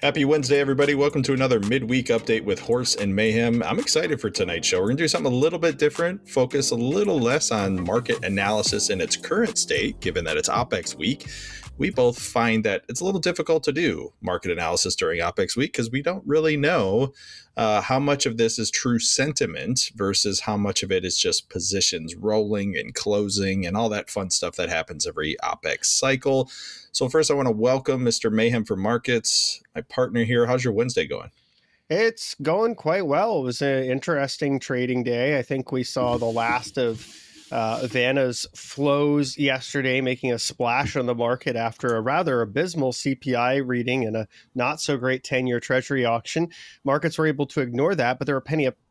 Happy Wednesday, everybody. Welcome to another midweek update with Horse and Mayhem. I'm excited for tonight's show. We're going to do something a little bit different, focus a little less on market analysis in its current state, given that it's OPEX week. We both find that it's a little difficult to do market analysis during OPEX week because we don't really know how much of this is true sentiment versus how much of it is just positions rolling and closing and all that fun stuff that happens every OPEX cycle. So first, I want to welcome Mr. Mayhem for Markets, my partner here. How's your Wednesday going? It's going quite well. It was an interesting trading day. I think we saw the last of Vanna's flows yesterday, making a splash on the market after a rather abysmal CPI reading and a not so great 10-year Treasury auction. Markets were able to ignore that, but there were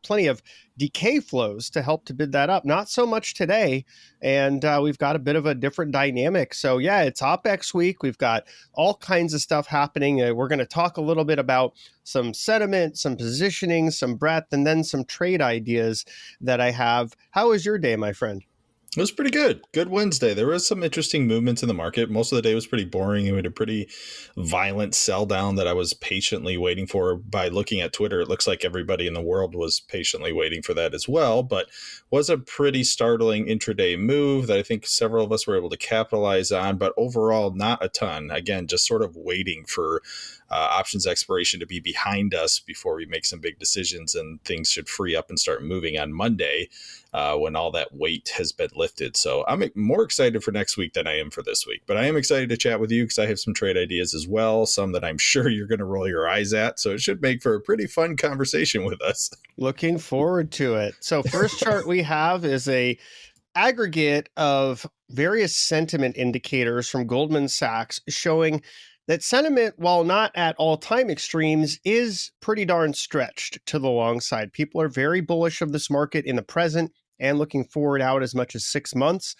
plenty of decay flows to help to bid that up. Not so much today, and we've got a bit of a different dynamic. So yeah, it's OPEX week. We've got all kinds of stuff happening. We're going to talk a little bit about some sentiment, some positioning, some breadth, and then some trade ideas that I have. How was your day, my friend? It was pretty good. Good Wednesday. There was some interesting movements in the market. Most of the day was pretty boring. We had a pretty violent sell down that I was patiently waiting for. By looking at Twitter, it looks like everybody in the world was patiently waiting for that as well, but was a pretty startling intraday move that I think several of us were able to capitalize on, but overall not a ton. Again, just sort of waiting for options expiration to be behind us before we make some big decisions, and things should free up and start moving on Monday when all that weight has been lifted. So I'm more excited for next week than I am for this week, but I am excited to chat with you because I have some trade ideas as well, some that I'm sure you're going to roll your eyes at. So it should make for a pretty fun conversation with us. Looking forward to it. So first chart we have is a aggregate of various sentiment indicators from Goldman Sachs showing that sentiment, while not at all-time extremes, is pretty darn stretched to the long side. People are very bullish of this market in the present and looking forward out as much as 6 months.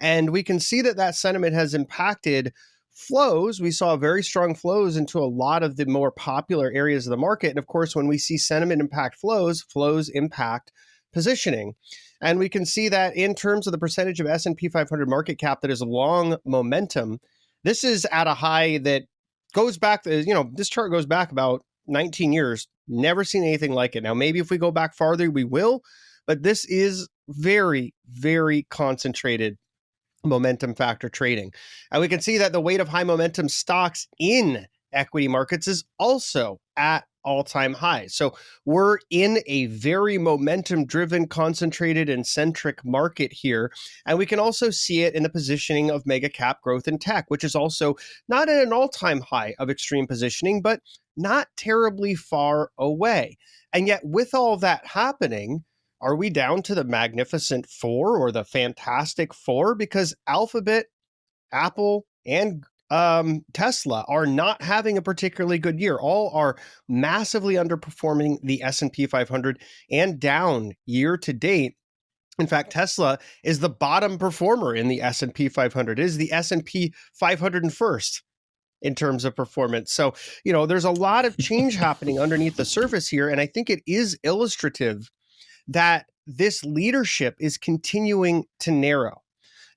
And we can see that that sentiment has impacted flows. We saw very strong flows into a lot of the more popular areas of the market. And of course, when we see sentiment impact flows, flows impact positioning. And we can see that in terms of the percentage of S&P 500 market cap that is long momentum. This is at a high that goes back, this chart goes back about 19 years. Never seen anything like it. Now, maybe if we go back farther, we will, but this is very, very concentrated momentum factor trading. And we can see that the weight of high momentum stocks in equity markets is also at all-time highs. So we're in a very momentum-driven, concentrated, and centric market here. And we can also see it in the positioning of mega cap growth in tech, which is also not at an all-time high of extreme positioning, but not terribly far away. And yet with all that happening, are we down to the magnificent four or the fantastic four? Because Alphabet, Apple, and Tesla are not having a particularly good year. All are massively underperforming the S&P 500 and down year to date. In fact, Tesla is the bottom performer in the S&P 500. It is the S&P 501st in terms of performance. So, there's a lot of change happening underneath the surface here. And I think it is illustrative that this leadership is continuing to narrow.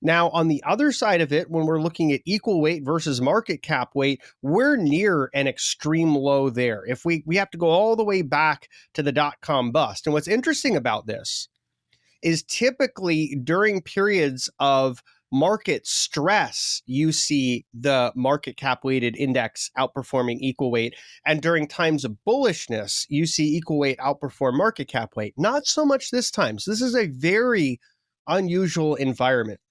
Now, on the other side of it, when we're looking at equal weight versus market cap weight, we're near an extreme low there. If we have to go all the way back to the dot-com bust. And what's interesting about this is typically during periods of market stress, you see the market cap weighted index outperforming equal weight. And during times of bullishness, you see equal weight outperform market cap weight. Not so much this time. So this is a very unusual environment.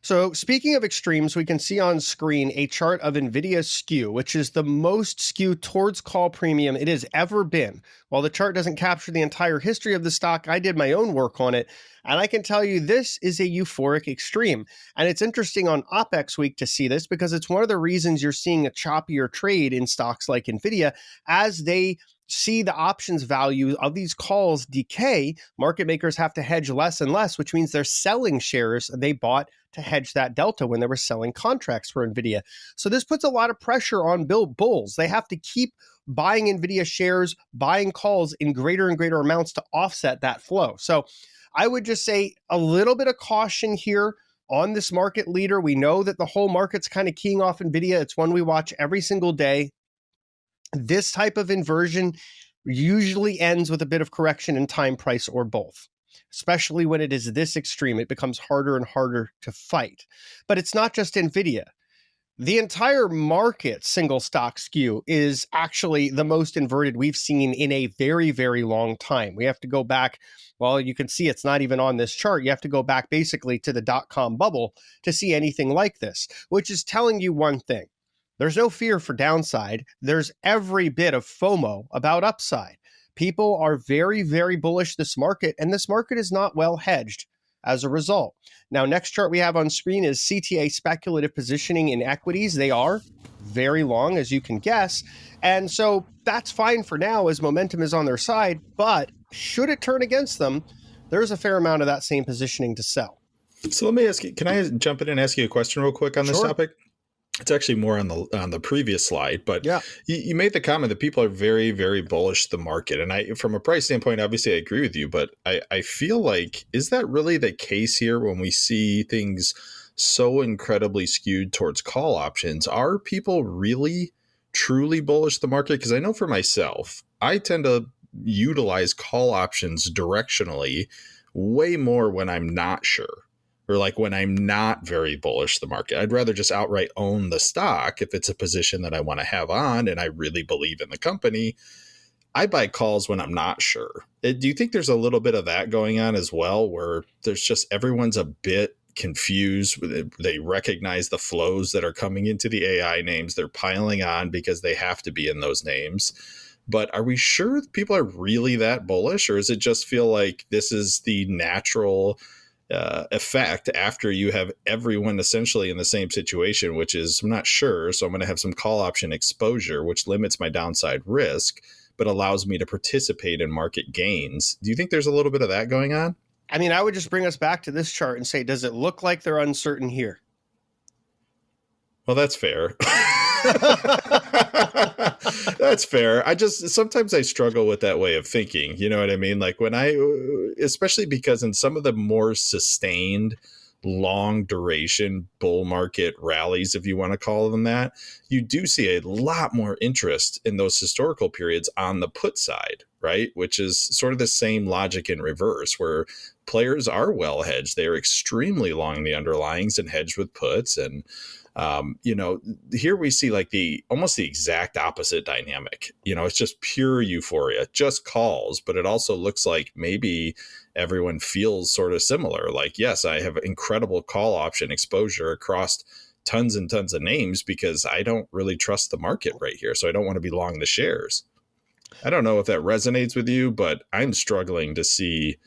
So speaking of extremes, we can see on screen a chart of NVIDIA skew, which is the most skew towards call premium it has ever been. While the chart doesn't capture the entire history of the stock, I did my own work on it, and I can tell you this is a euphoric extreme. And it's interesting on OPEX week to see this because it's one of the reasons you're seeing a choppier trade in stocks like NVIDIA as they see the options value of these calls decay. Market makers have to hedge less and less, which means they're selling shares they bought to hedge that delta when they were selling contracts for NVIDIA. So this puts a lot of pressure on bulls. They have to keep buying NVIDIA shares, buying calls in greater and greater amounts to offset that flow. So I would just say a little bit of caution here on this market leader. We know that the whole market's kind of keying off NVIDIA. It's one we watch every single day. This type of inversion usually ends with a bit of correction in time, price, or both. Especially when it is this extreme, it becomes harder and harder to fight. But it's not just NVIDIA. The entire market single stock skew is actually the most inverted we've seen in a very, very long time. We have to go back. Well, you can see it's not even on this chart. You have to go back basically to the dot-com bubble to see anything like this, which is telling you one thing. There's no fear for downside. There's every bit of FOMO about upside. People are very, very bullish this market, and this market is not well hedged as a result. Now, next chart we have on screen is CTA speculative positioning in equities. They are very long, as you can guess. And so that's fine for now as momentum is on their side. But should it turn against them, there's a fair amount of that same positioning to sell. So let me ask you, can I jump in and ask you a question real quick on this topic? It's actually more on the previous slide, but yeah. You made the comment that people are very, very bullish the market. And from a price standpoint, obviously I agree with you, but I feel like, is that really the case here when we see things so incredibly skewed towards call options? Are people really, truly bullish the market? Because I know for myself, I tend to utilize call options directionally way more when I'm not sure. Or like when I'm not very bullish the market. I'd rather just outright own the stock if it's a position that I want to have on and I really believe in the company. I buy calls when I'm not sure. Do you think there's a little bit of that going on as well, where there's just everyone's a bit confused? They recognize the flows that are coming into the AI names. They're piling on because they have to be in those names. But are we sure people are really that bullish, or does it just feel like this is the natural effect after you have everyone essentially in the same situation, which is I'm not sure, so I'm going to have some call option exposure, which limits my downside risk, but allows me to participate in market gains? Do you think there's a little bit of that going on? I mean, I would just bring us back to this chart and say, does it look like they're uncertain here? Well, that's fair. That's fair. Sometimes I struggle with that way of thinking. You know what I mean? Like especially because in some of the more sustained, long duration bull market rallies, if you want to call them that, you do see a lot more interest in those historical periods on the put side, right? Which is sort of the same logic in reverse, where players are well hedged. They are extremely long the underlyings and hedged with puts. And here we see like almost the exact opposite dynamic. It's just pure euphoria, just calls, but it also looks like maybe everyone feels sort of similar. Like, yes, I have incredible call option exposure across tons and tons of names because I don't really trust the market right here. So I don't want to be long the shares. I don't know if that resonates with you, but I'm struggling to see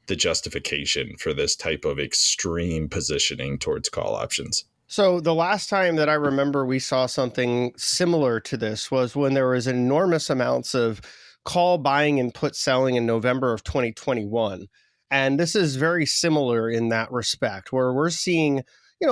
the justification for this type of extreme positioning towards call options. So the last time that I remember we saw something similar to this was when there was enormous amounts of call buying and put selling in November of 2021. And this is very similar in that respect, where we're seeing,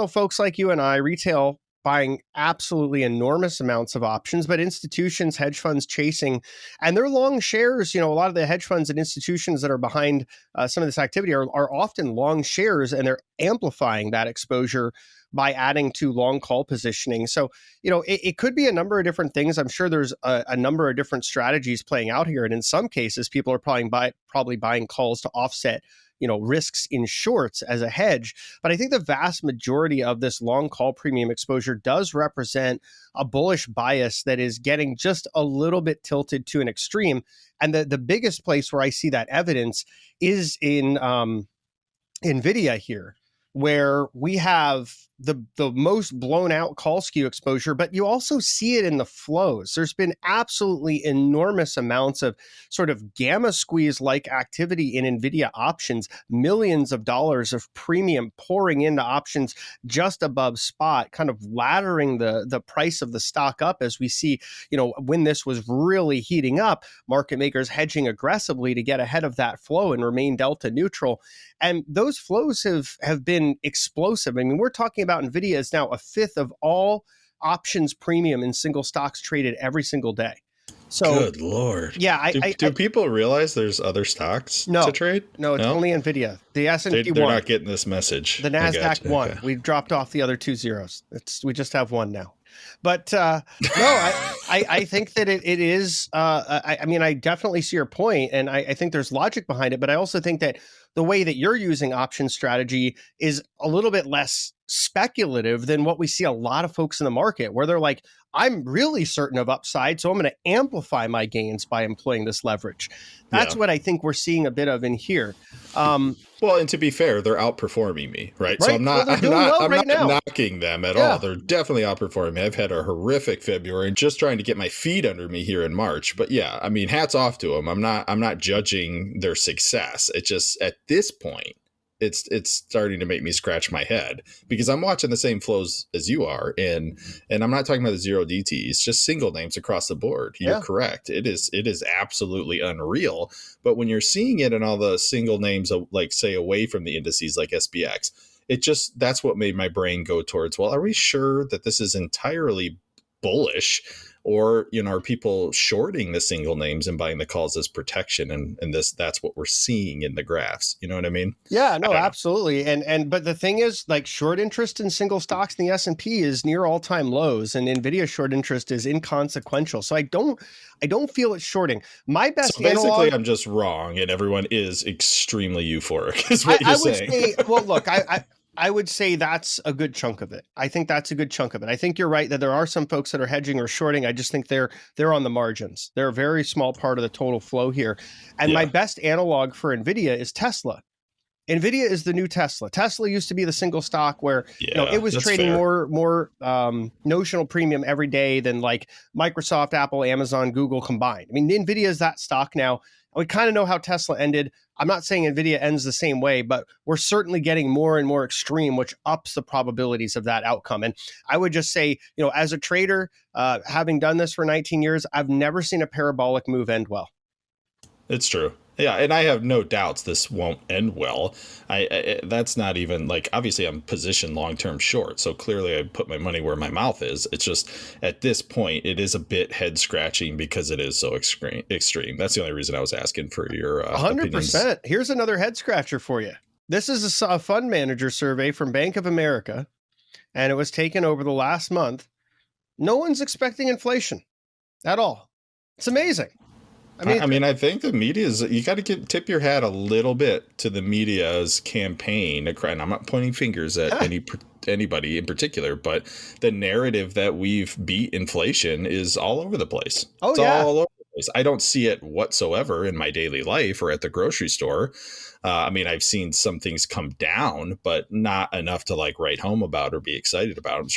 folks like you and I, retail, buying absolutely enormous amounts of options, but institutions, hedge funds chasing, and they're long shares. A lot of the hedge funds and institutions that are behind some of this activity are often long shares, and they're amplifying that exposure by adding to long call positioning. So, it could be a number of different things. I'm sure there's a number of different strategies playing out here. And in some cases, people are probably buying calls to offset, risks in shorts as a hedge. But I think the vast majority of this long call premium exposure does represent a bullish bias that is getting just a little bit tilted to an extreme. And the biggest place where I see that evidence is in NVIDIA here, where we have the most blown out call skew exposure, but you also see it in the flows. There's been absolutely enormous amounts of sort of gamma squeeze like activity in NVIDIA options, millions of dollars of premium pouring into options just above spot, kind of laddering the price of the stock up as we see, when this was really heating up, market makers hedging aggressively to get ahead of that flow and remain delta neutral. And those flows have been explosive. I mean, we're talking about NVIDIA is now a fifth of all options premium in single stocks traded every single day. So, good Lord. Yeah. Do people realize there's other stocks to trade? No, it's only NVIDIA. The S&P they're not getting this message. The NASDAQ won. Okay. We've dropped off the other two zeros. We just have one now. But no, I think that it is. I mean, I definitely see your point, and I think there's logic behind it. But I also think that the way that you're using option strategy is a little bit less speculative than what we see a lot of folks in the market, where they're like, I'm really certain of upside, so I'm going to amplify my gains by employing this leverage. That's Yeah. what I think we're seeing a bit of in here. Well, and to be fair, they're outperforming me, right? So Right? Well, they're doing well I'm right not now. knocking them at all. Yeah. They're definitely outperforming me. I've had a horrific February and just trying to get my feet under me here in March. But yeah, I mean, hats off to them. I'm not judging their success. It's just at this point, it's starting to make me scratch my head because I'm watching the same flows as you are, and I'm not talking about the zero DT. It's just single names across the board. You're Yeah. correct. It is absolutely unreal. But when you're seeing it in all the single names, like say away from the indices like SPX, it just that's what made my brain go towards, well, are we sure that this is entirely bullish? Or, are people shorting the single names and buying the calls as protection? And that's what we're seeing in the graphs. You know what I mean? Yeah, I no, don't know. absolutely. And but the thing is, like, short interest in single stocks in the S&P is near all-time lows, and Nvidia short interest is inconsequential. So I don't feel it's shorting. My best So basically, analog, I'm just wrong, and everyone is extremely euphoric, is what you're I would saying. say, well, look, I would say that's a good chunk of it. I think that's a good chunk of it. I think you're right that there are some folks that are hedging or shorting. I just think they're on the margins. They're a very small part of the total flow here. And my Yeah, best analog for Nvidia is Tesla. Nvidia is the new Tesla. Tesla used to be the single stock where yeah, it was that's trading fair. more notional premium every day than like Microsoft, Apple, Amazon, Google combined. I mean, Nvidia is that stock now. We kind of know how Tesla ended. I'm not saying Nvidia ends the same way, but we're certainly getting more and more extreme, which ups the probabilities of that outcome. And I would just say, as a trader, having done this for 19 years, I've never seen a parabolic move end well. It's true. Yeah, and I have no doubts this won't end well. That's not even like obviously I'm positioned long term short, so clearly I put my money where my mouth is. It's just at this point it is a bit head scratching because it is so extreme. That's the only reason I was asking for your opinions. 100%. Here's another head scratcher for you. This is a fund manager survey from Bank of America, and it was taken over the last month. No one's expecting inflation at all. It's amazing. I mean, I mean, I think the media is, you got to tip your hat a little bit to the media's campaign. And I'm not pointing fingers at anybody in particular, but the narrative that we've beat inflation is all over the place. oh It's yeah, all over the place. I don't see it whatsoever in my daily life or at the grocery store. I mean, I've seen some things come down, but not enough to like write home about or be excited about.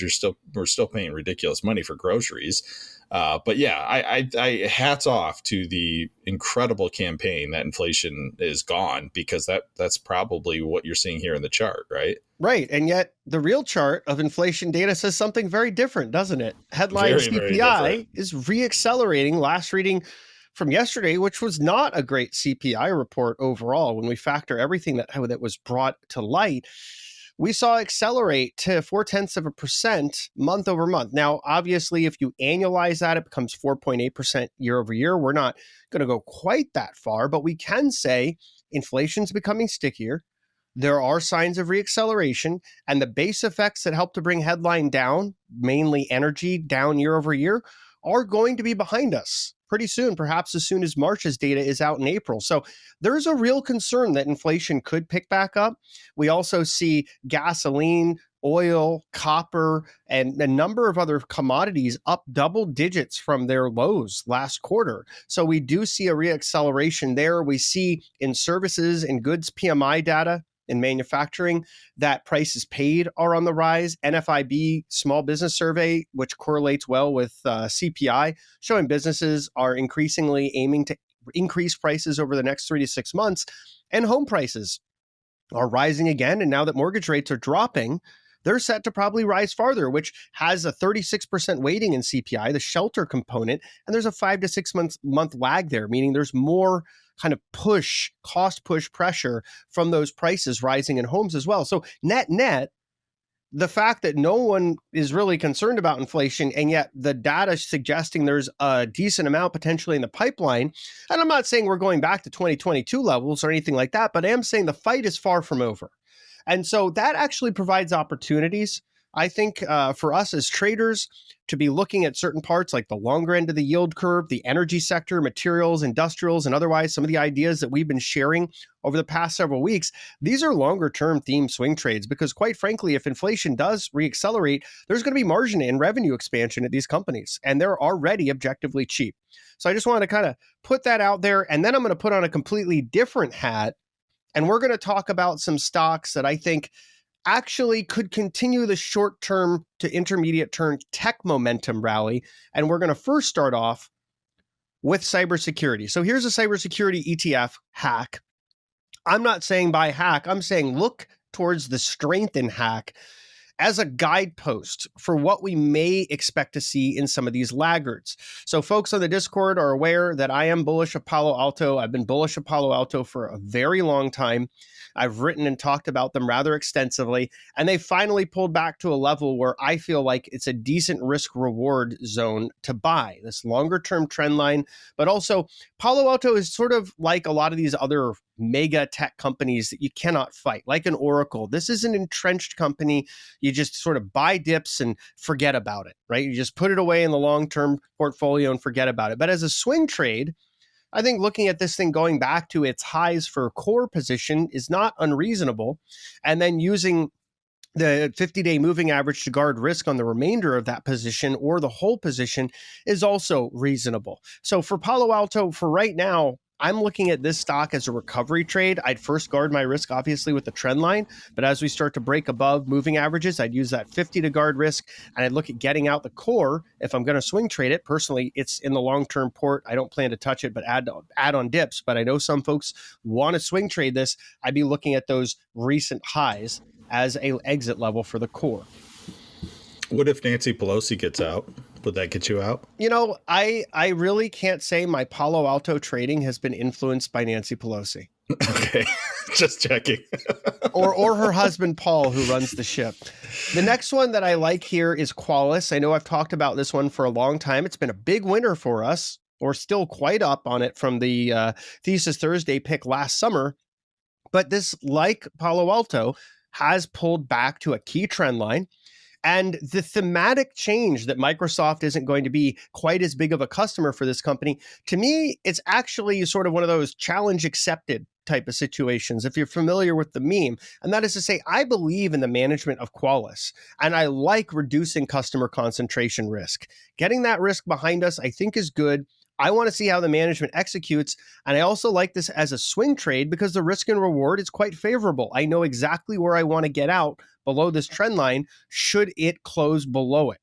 We're still paying ridiculous money for groceries. But yeah, I hats off to the incredible campaign that inflation is gone, because that's probably what you're seeing here in the chart, right? right. And yet the real chart of inflation data says something very different, doesn't it? Headline Very, very different. CPI is reaccelerating. Last reading from yesterday, which was not a great CPI report overall, when we factor everything that was brought to light, we saw accelerate to 0.4% month over month. Now, obviously, if you annualize that, it becomes 4.8% year over year. We're not going to go quite that far, but we can say inflation's becoming stickier. There are signs of reacceleration, and the base effects that help to bring headline down, mainly energy down year over year, are going to be behind us pretty soon, perhaps as soon as March's data is out in April. So there's a real concern that inflation could pick back up. We also see gasoline, oil, copper, and a number of other commodities up double digits from their lows last quarter. So we do see a reacceleration there. We see in services and goods PMI data in manufacturing that prices paid are on the rise. NFIB small business survey, which correlates well with CPI, showing businesses are increasingly aiming to increase prices over the next 3 to 6 months. And home prices are rising again. And now that mortgage rates are dropping, they're set to probably rise farther, which has a 36% weighting in CPI, the shelter component. And there's a 5 to 6 month lag there, meaning there's more kind of cost push pressure from those prices rising in homes as well. So net, the fact that no one is really concerned about inflation, and yet the data is suggesting there's a decent amount potentially in the pipeline. And I'm not saying we're going back to 2022 levels or anything like that, but I am saying the fight is far from over. And so that actually provides opportunities I think for us as traders to be looking at certain parts like the longer end of the yield curve, the energy sector, materials, industrials, and otherwise some of the ideas that we've been sharing over the past several weeks, these are longer term theme swing trades because quite frankly, if inflation does reaccelerate, there's going to be margin and revenue expansion at these companies, and they're already objectively cheap. So I just want to kind of put that out there, and then I'm going to put on a completely different hat, and we're going to talk about some stocks that I think actually could continue the short term to intermediate term tech momentum rally. And we're going to first start off with cybersecurity. So here's a cybersecurity ETF hack. I'm not saying buy hack, I'm saying look towards the strength in hack as a guidepost for what we may expect to see in some of these laggards. So folks on the Discord are aware that I am bullish of Palo Alto. I've been bullish of Palo Alto for a very long time. I've written and talked about them rather extensively, and they finally pulled back to a level where I feel like it's a decent risk reward zone to buy this longer term trend line. But also Palo Alto is sort of like a lot of these other mega tech companies that you cannot fight, like an Oracle. This is an entrenched company. You just sort of buy dips and forget about it, right? You just put it away in the long-term portfolio and forget about it. But as a swing trade, I think looking at this thing going back to its highs for a core position is not unreasonable. And then using the 50-day moving average to guard risk on the remainder of that position or the whole position is also reasonable. So for Palo Alto, for right now, I'm looking at this stock as a recovery trade. I'd first guard my risk, obviously, with the trend line. But as we start to break above moving averages, I'd use that 50 to guard risk. And I'd look at getting out the core if I'm going to swing trade it. Personally, it's in the long-term port. I don't plan to touch it, but add on dips. But I know some folks want to swing trade this. I'd be looking at those recent highs as a exit level for the core. What if Nancy Pelosi gets out? Would that get you out? You know, I really can't say my Palo Alto trading has been influenced by Nancy Pelosi. Okay, just checking. or her husband, Paul, who runs the ship. The next one that I like here is Qualys. I know I've talked about this one for a long time. It's been a big winner for us, or still quite up on it from the Thesis Thursday pick last summer. But this, like Palo Alto, has pulled back to a key trend line. And the thematic change that Microsoft isn't going to be quite as big of a customer for this company, to me, it's actually sort of one of those challenge accepted type of situations, if you're familiar with the meme. And that is to say, I believe in the management of Qualys, and I like reducing customer concentration risk. Getting that risk behind us, I think, is good. I want to see how the management executes. And I also like this as a swing trade because the risk and reward is quite favorable. I know exactly where I want to get out below this trend line should it close below it.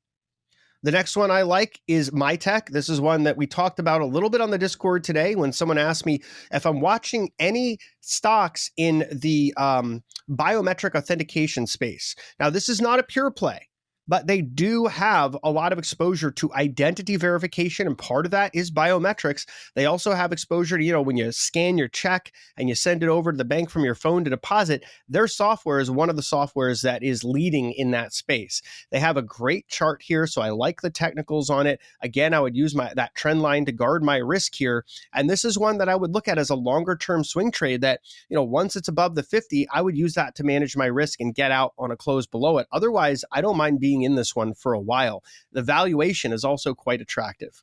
The next one I like is MyTech. This is one that we talked about a little bit on the Discord today when someone asked me if I'm watching any stocks in the biometric authentication space. Now, this is not a pure play, but they do have a lot of exposure to identity verification, and part of that is biometrics. They also have exposure to, when you scan your check and you send it over to the bank from your phone to deposit, their software is one of the softwares that is leading in that space. They have a great chart here, so I like the technicals on it. Again, I would use that trend line to guard my risk here, and this is one that I would look at as a longer-term swing trade that, once it's above the 50, I would use that to manage my risk and get out on a close below it. Otherwise, I don't mind being in this one for a while. The valuation is also quite attractive.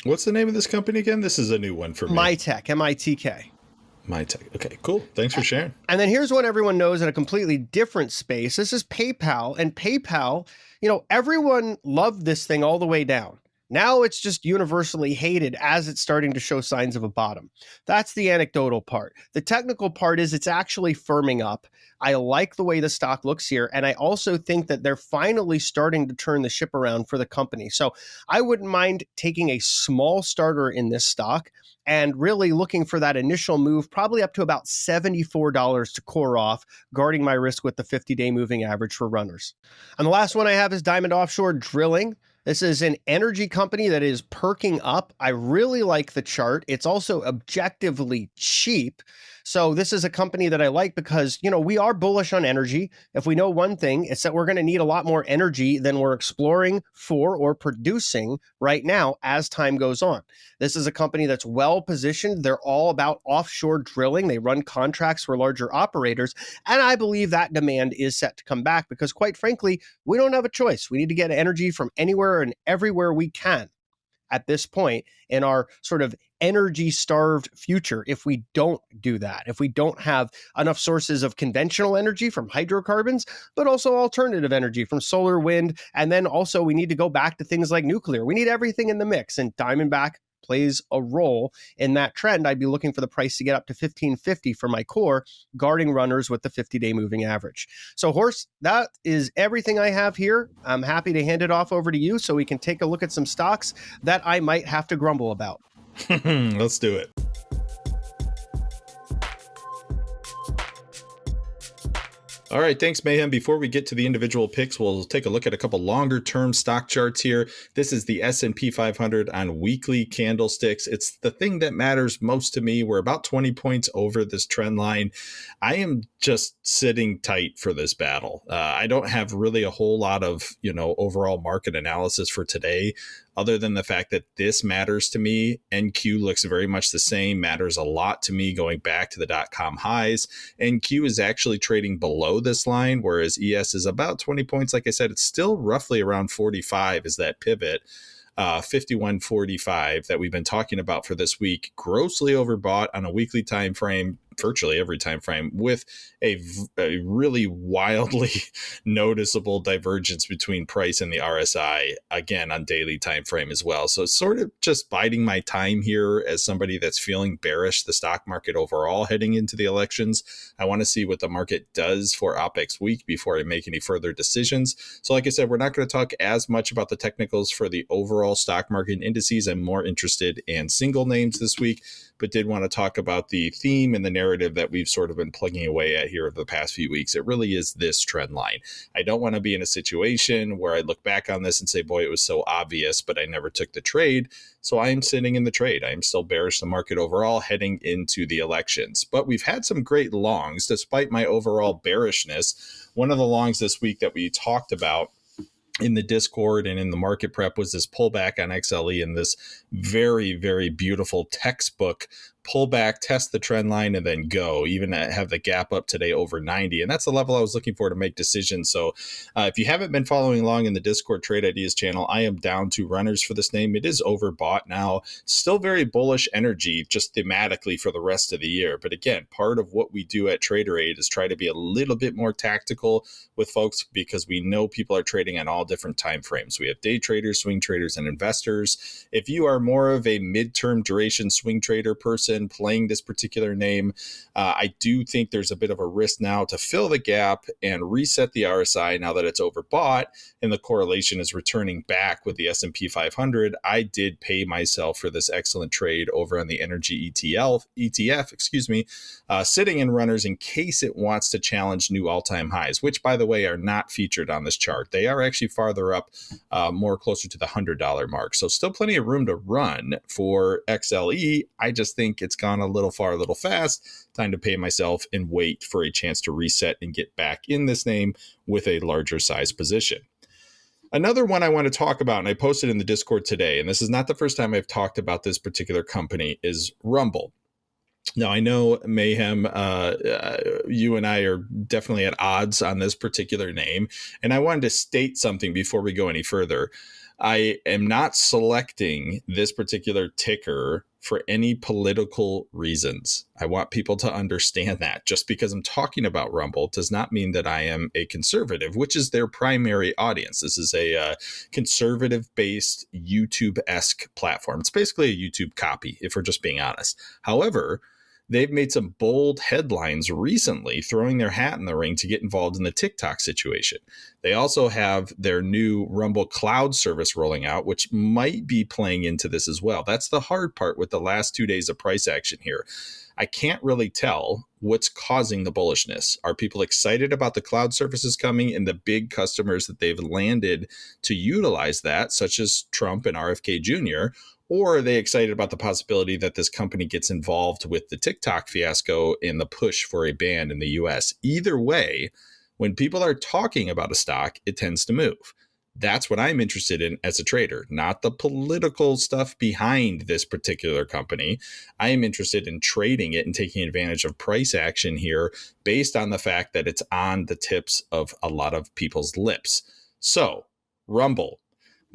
What's the name of this company again? This is a new one for me. MyTech, M-I-T-K. MyTech. Okay, cool. Thanks for sharing. And then here's one everyone knows in a completely different space. This is PayPal. And PayPal, everyone loved this thing all the way down. Now it's just universally hated as it's starting to show signs of a bottom. That's the anecdotal part. The technical part is it's actually firming up. I like the way the stock looks here. And I also think that they're finally starting to turn the ship around for the company. So I wouldn't mind taking a small starter in this stock and really looking for that initial move, probably up to about $74 to core off, guarding my risk with the 50-day moving average for runners. And the last one I have is Diamond Offshore Drilling. This is an energy company that is perking up. I really like the chart. It's also objectively cheap. So this is a company that I like because, we are bullish on energy. If we know one thing, it's that we're going to need a lot more energy than we're exploring for or producing right now as time goes on. This is a company that's well positioned. They're all about offshore drilling. They run contracts for larger operators. And I believe that demand is set to come back because, quite frankly, we don't have a choice. We need to get energy from anywhere and everywhere we can at this point in our sort of energy starved future. If we don't do that, if we don't have enough sources of conventional energy from hydrocarbons, but also alternative energy from solar, wind, and then also we need to go back to things like nuclear. We need everything in the mix, and Diamondback plays a role in that trend. I'd be looking for the price to get up to 1550 for my core, guarding runners with the 50-day moving average. So, Horst, that is everything I have here. I'm happy to hand it off over to you so we can take a look at some stocks that I might have to grumble about. Let's do it. All right, thanks, Mayhem. Before we get to the individual picks, we'll take a look at a couple longer-term stock charts here. This is the S&P 500 on weekly candlesticks. It's the thing that matters most to me. We're about 20 points over this trend line. I am just sitting tight for this battle. I don't have really a whole lot of, overall market analysis for today, other than the fact that this matters to me. NQ looks very much the same, matters a lot to me going back to the .com highs. NQ is actually trading below this line, whereas ES is about 20 points. Like I said, it's still roughly around 45 is that pivot. 51.45 that we've been talking about for this week, grossly overbought on a weekly time frame, virtually every time frame, with a really wildly noticeable divergence between price and the RSI, again on daily time frame as well. So it's sort of just biding my time here as somebody that's feeling bearish the stock market overall heading into the elections. I want to see what the market does for OPEX week before I make any further decisions. So like I said, we're not going to talk as much about the technicals for the overall stock market indices. I'm more interested in single names this week, but did want to talk about the theme and the narrative that we've sort of been plugging away at here over the past few weeks. It really is this trend line. I don't want to be in a situation where I look back on this and say, boy, it was so obvious, but I never took the trade. So I am sitting in the trade. I am still bearish the market overall heading into the elections. But we've had some great longs despite my overall bearishness. One of the longs this week that we talked about in the Discord and in the market prep was this pullback on XLE and this very, very beautiful textbook pullback, test the trend line, and then go. Even have the gap up today over 90. And that's the level I was looking for to make decisions. So if you haven't been following along in the Discord Trade Ideas channel, I am down to runners for this name. It is overbought now. Still very bullish energy, just thematically for the rest of the year. But again, part of what we do at Traderade is try to be a little bit more tactical with folks because we know people are trading on all different time frames. We have day traders, swing traders, and investors. If you are more of a midterm duration swing trader person playing this particular name, I do think there's a bit of a risk now to fill the gap and reset the RSI now that it's overbought and the correlation is returning back with the S&P 500. I did pay myself for this excellent trade over on the energy ETF, sitting in runners in case it wants to challenge new all-time highs, which by the way are not featured on this chart. They are actually farther up, more closer to the $100 mark. So still plenty of room to run for XLE. I just think it's gone a little far, a little fast. Time to pay myself and wait for a chance to reset and get back in this name with a larger size position. Another one I want to talk about, and I posted in the Discord today, and this is not the first time I've talked about this particular company, is Rumble. Now, I know, Mayhem, you and I are definitely at odds on this particular name, and I wanted to state something before we go any further. I am not selecting this particular ticker for any political reasons. I want people to understand that. Just because I'm talking about Rumble does not mean that I am a conservative, which is their primary audience. This is a conservative-based YouTube-esque platform. It's basically a YouTube copy, if we're just being honest. However, they've made some bold headlines recently, throwing their hat in the ring to get involved in the TikTok situation. They also have their new Rumble cloud service rolling out, which might be playing into this as well. That's the hard part with the last 2 days of price action here. I can't really tell what's causing the bullishness. Are people excited about the cloud services coming and the big customers that they've landed to utilize that, such as Trump and RFK Jr.? Or are they excited about the possibility that this company gets involved with the TikTok fiasco and the push for a ban in the US? Either way, when people are talking about a stock, it tends to move. That's what I'm interested in as a trader, not the political stuff behind this particular company. I am interested in trading it and taking advantage of price action here based on the fact that it's on the tips of a lot of people's lips. So, Rumble.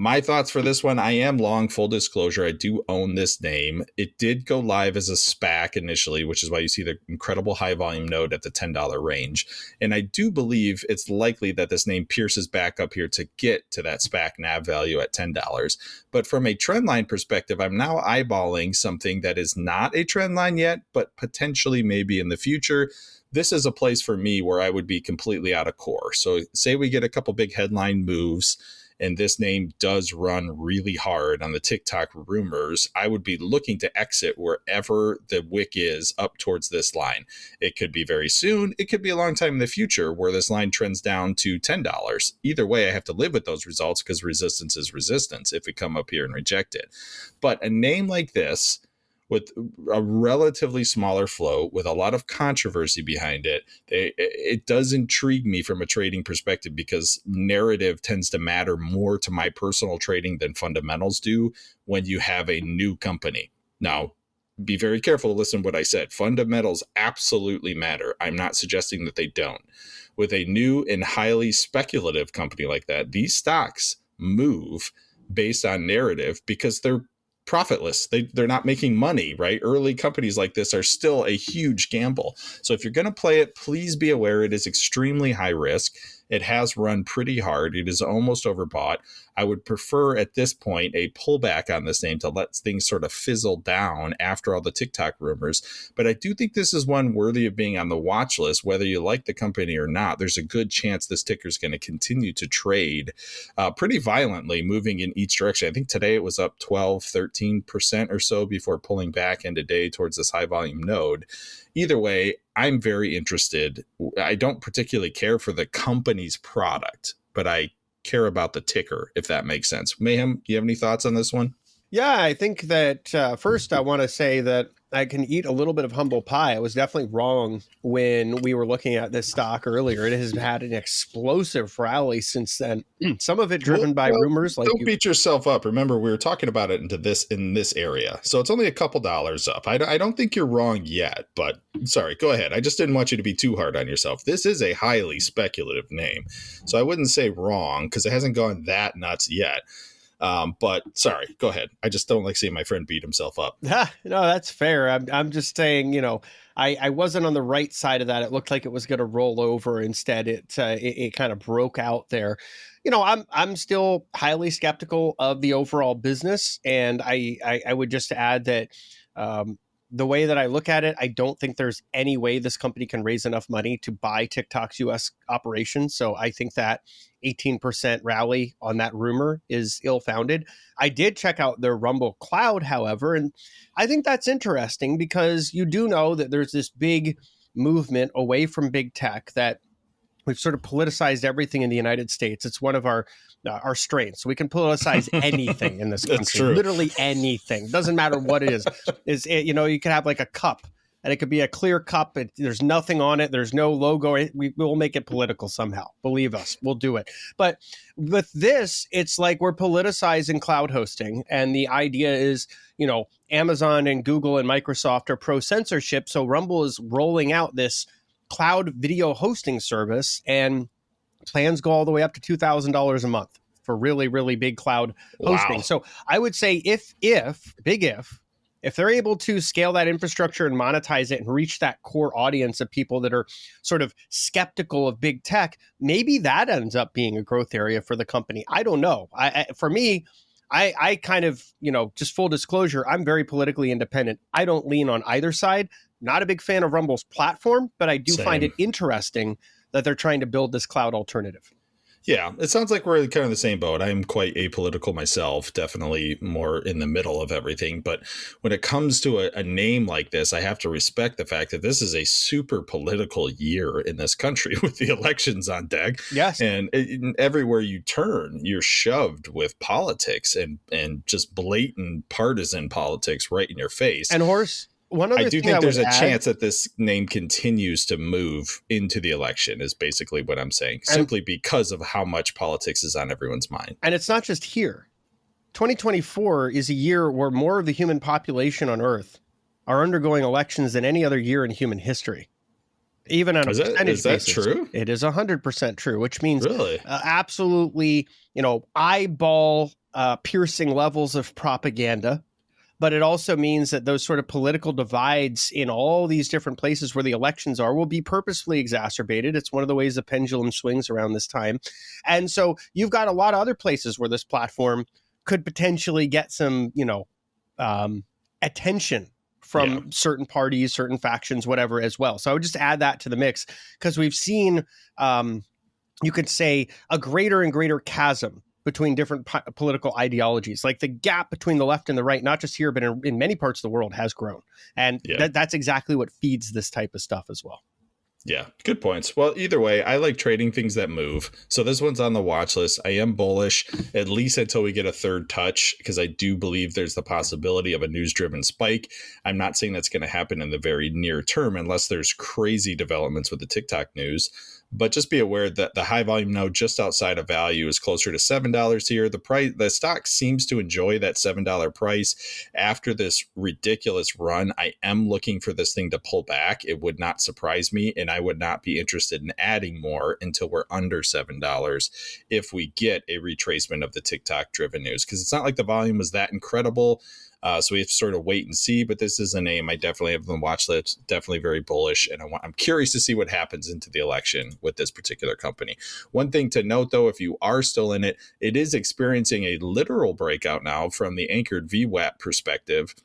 My thoughts for this one, I am long, full disclosure. I do own this name. It did go live as a SPAC initially, which is why you see the incredible high volume node at the $10 range. And I do believe it's likely that this name pierces back up here to get to that SPAC NAV value at $10. But from a trend line perspective, I'm now eyeballing something that is not a trend line yet, but potentially maybe in the future. This is a place for me where I would be completely out of core. So say we get a couple big headline moves, and this name does run really hard on the TikTok rumors, I would be looking to exit wherever the wick is up towards this line. It could be very soon. It could be a long time in the future where this line trends down to $10. Either way, I have to live with those results because resistance is resistance if we come up here and reject it. But a name like this, with a relatively smaller float, with a lot of controversy behind it, it does intrigue me from a trading perspective because narrative tends to matter more to my personal trading than fundamentals do when you have a new company. Now, be very careful to listen to what I said. Fundamentals absolutely matter. I'm not suggesting that they don't. With a new and highly speculative company like that, these stocks move based on narrative because they're profitless. They're not making money, right? Early companies like this are still a huge gamble. So if you're going to play it, please be aware it is extremely high risk. It has run pretty hard. It is almost overbought. I would prefer at this point a pullback on this name to let things sort of fizzle down after all the TikTok rumors. But I do think this is one worthy of being on the watch list, whether you like the company or not. There's a good chance this ticker is going to continue to trade pretty violently, moving in each direction. I think today it was up 12, 13% or so before pulling back end of day towards this high volume node. Either way, I'm very interested. I don't particularly care for the company's product, but I care about the ticker, if that makes sense. Mayhem, you have any thoughts on this one? Yeah, I think that first I want to say that I can eat a little bit of humble pie. I was definitely wrong when we were looking at this stock earlier. It has had an explosive rally since then. Some of it driven by rumors. Like don't beat yourself up. Remember, we were talking about it in this area, so it's only a couple dollars up. I don't think you're wrong yet, but sorry, go ahead. I just didn't want you to be too hard on yourself. This is a highly speculative name, so I wouldn't say wrong because it hasn't gone that nuts yet. But sorry, go ahead. I just don't like seeing my friend beat himself up. No, that's fair. I'm just saying, I wasn't on the right side of that. It looked like it was going to roll over. Instead, it kind of broke out there. I'm still highly skeptical of the overall business, and I would just add that the way that I look at it, I don't think there's any way this company can raise enough money to buy TikTok's U.S. operations. So I think that 18% rally on that rumor is ill-founded. I did check out their Rumble Cloud, however, and I think that's interesting because you do know that there's this big movement away from big tech that we've sort of politicized everything in the United States. It's one of our strengths. We can politicize anything in this country, literally anything. Doesn't matter what it is. You could have like a cup, and it could be a clear cup. There's nothing on it. There's no logo. We will make it political somehow. Believe us, we'll do it. But with this, it's like we're politicizing cloud hosting, and the idea is, Amazon and Google and Microsoft are pro censorship. So Rumble is rolling out this cloud video hosting service, and plans go all the way up to $2,000 a month for really, really big cloud hosting. Wow. So I would say if they're able to scale that infrastructure and monetize it and reach that core audience of people that are sort of skeptical of big tech, maybe that ends up being a growth area for the company. I don't know. For me, I kind of, just full disclosure, I'm very politically independent. I don't lean on either side. Not a big fan of Rumble's platform, but I do find it interesting that they're trying to build this cloud alternative. Yeah, it sounds like we're kind of the same boat. I'm quite apolitical myself, definitely more in the middle of everything. But when it comes to a name like this, I have to respect the fact that this is a super political year in this country with the elections on deck. Yes. And everywhere you turn, you're shoved with politics and just blatant partisan politics right in your face. And Horace, one I other do thing I think would there's a add, chance that this name continues to move into the election, is basically what I'm saying, and simply because of how much politics is on everyone's mind. and it's not just here. 2024 is a year where more of the human population on Earth are undergoing elections than any other year in human history. Even on a Is percentage that basis, true? it is 100% true, which means Really? absolutely, eyeball piercing levels of propaganda. But it also means that those sort of political divides in all these different places where the elections are will be purposefully exacerbated. It's one of the ways the pendulum swings around this time. And so you've got a lot of other places where this platform could potentially get some, attention Yeah. from certain parties, certain factions, whatever, as well. So I would just add that to the mix because we've seen, you could say, a greater and greater chasm between different political ideologies. Like the gap between the left and the right, not just here, but in many parts of the world, has grown. And Yeah. that's exactly what feeds this type of stuff as well. Yeah, good points. Well, either way, I like trading things that move. So this one's on the watch list. I am bullish, at least until we get a third touch, because I do believe there's the possibility of a news-driven spike. I'm not saying that's going to happen in the very near term unless there's crazy developments with the TikTok news. But just be aware that the high volume node just outside of value is closer to $7 here. The stock seems to enjoy that $7 price. After this ridiculous run, I am looking for this thing to pull back. It would not surprise me, and I would not be interested in adding more until we're under $7 if we get a retracement of the TikTok driven news, because it's not like the volume was that incredible. So we have to sort of wait and see, but this is a name I definitely have on the watch list, definitely very bullish. And I'm curious to see what happens into the election with this particular company. One thing to note, though, if you are still in it, it is experiencing a literal breakout now from the anchored VWAP perspective.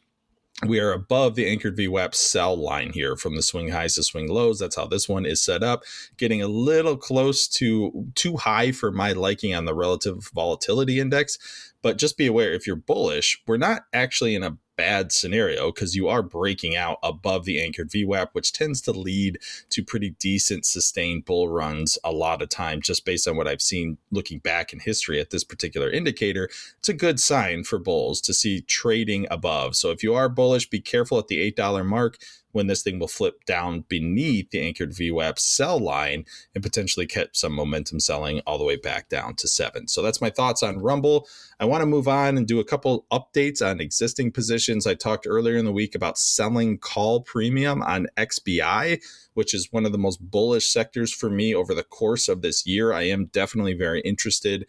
We are above the anchored VWAP sell line here from the swing highs to swing lows. That's how this one is set up, getting a little close to too high for my liking on the relative volatility index. But just be aware, if you're bullish, we're not actually in a bad scenario because you are breaking out above the anchored VWAP, which tends to lead to pretty decent sustained bull runs a lot of times, just based on what I've seen looking back in history at this particular indicator. It's a good sign for bulls to see trading above. So if you are bullish, be careful at the $8 mark when this thing will flip down beneath the anchored VWAP sell line and potentially catch some momentum selling all the way back down to 7. So that's my thoughts on Rumble. I want to move on and do a couple updates on existing positions. I talked earlier in the week about selling call premium on XBI, which is one of the most bullish sectors for me over the course of this year. I am definitely very interested